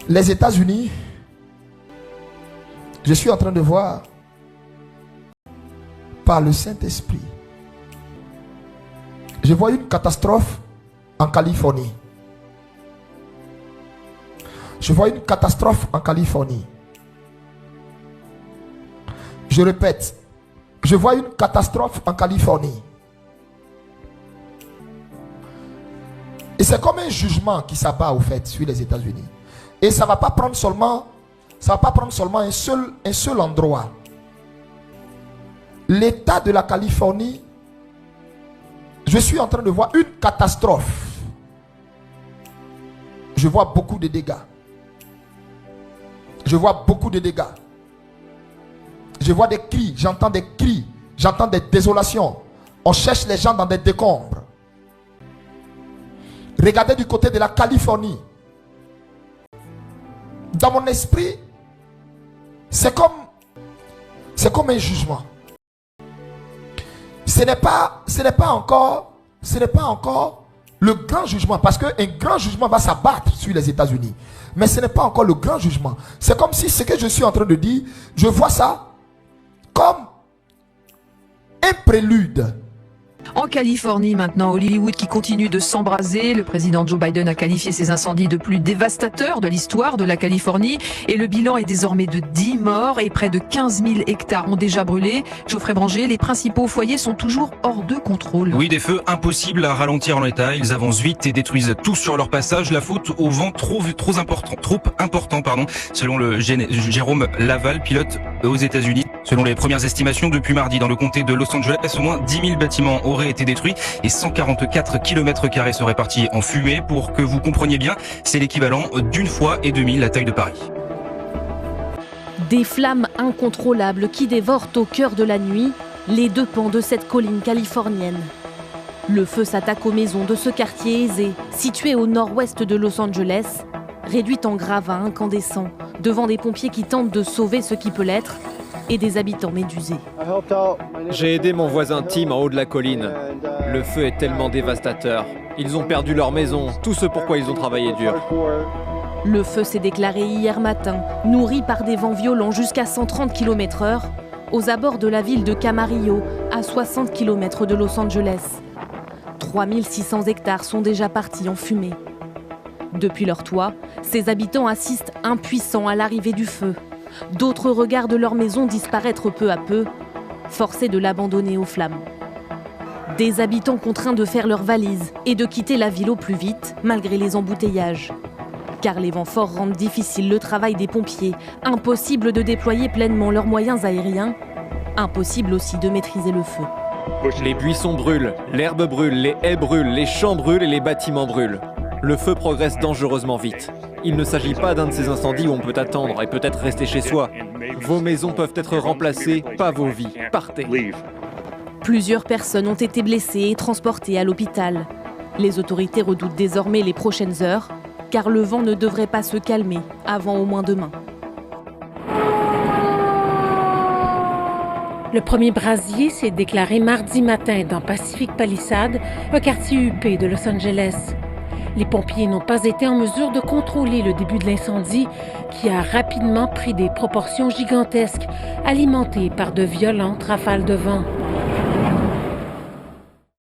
Les États-Unis, je suis en train de voir par le Saint-Esprit. Je vois une catastrophe en Californie. Je vois une catastrophe en Californie. Je répète, je vois une catastrophe en Californie. Et c'est comme un jugement qui s'abat au fait sur les États-Unis. Et ça ne va pas prendre seulement, un seul endroit. L'État de la Californie, je suis en train de voir une catastrophe. Je vois beaucoup de dégâts. Je vois beaucoup de dégâts. Je vois des cris, j'entends des cris, j'entends des désolations. On cherche les gens dans des décombres. Regardez du côté de la Californie. Dans mon esprit, c'est comme un jugement. Ce n'est pas encore le grand jugement, parce qu'un grand jugement va s'abattre sur les États-Unis. Mais ce n'est pas encore le grand jugement. C'est comme si ce que je suis en train de dire, je vois ça comme un prélude. En Californie maintenant, Hollywood qui continue de s'embraser. Le président Joe Biden a qualifié ces incendies de plus dévastateurs de l'histoire de la Californie. Et le bilan est désormais de 10 morts et près de 15 000 hectares ont déjà brûlé. Geoffrey Branger, les principaux foyers sont toujours hors de contrôle. Oui, des feux impossibles à ralentir en l'état. Ils avancent vite et détruisent tout sur leur passage. La faute au vent trop important, selon le Jérôme Laval, pilote aux États-Unis. Selon les premières estimations, depuis mardi, dans le comté de Los Angeles, au moins 10 000 bâtiments auraient été détruits et 144 km² seraient partis en fumée. Pour que vous compreniez bien, c'est l'équivalent d'une fois et demie la taille de Paris. Des flammes incontrôlables qui dévorent au cœur de la nuit les deux pans de cette colline californienne. Le feu s'attaque aux maisons de ce quartier aisé, situé au nord-ouest de Los Angeles, réduit en gravats incandescents, devant des pompiers qui tentent de sauver ce qui peut l'être, et des habitants médusés. J'ai aidé mon voisin Tim en haut de la colline. Le feu est tellement dévastateur. Ils ont perdu leur maison, tout ce pourquoi ils ont travaillé dur. Le feu s'est déclaré hier matin, nourri par des vents violents jusqu'à 130 km/h, aux abords de la ville de Camarillo, à 60 km de Los Angeles. 3600 hectares sont déjà partis en fumée. Depuis leur toit, ces habitants assistent impuissants à l'arrivée du feu. D'autres regardent leur maison disparaître peu à peu, forcés de l'abandonner aux flammes. Des habitants contraints de faire leurs valises et de quitter la ville au plus vite, malgré les embouteillages. Car les vents forts rendent difficile le travail des pompiers, impossible de déployer pleinement leurs moyens aériens, impossible aussi de maîtriser le feu. Les buissons brûlent, l'herbe brûle, les haies brûlent, les champs brûlent et les bâtiments brûlent. Le feu progresse dangereusement vite. Il ne s'agit pas d'un de ces incendies où on peut attendre et peut-être rester chez soi. Vos maisons peuvent être remplacées, pas vos vies. Partez. Plusieurs personnes ont été blessées et transportées à l'hôpital. Les autorités redoutent désormais les prochaines heures, car le vent ne devrait pas se calmer avant au moins demain. Le premier brasier s'est déclaré mardi matin dans Pacific Palisades, un quartier huppé de Los Angeles. Les pompiers n'ont pas été en mesure de contrôler le début de l'incendie qui a rapidement pris des proportions gigantesques, alimenté par de violentes rafales de vent.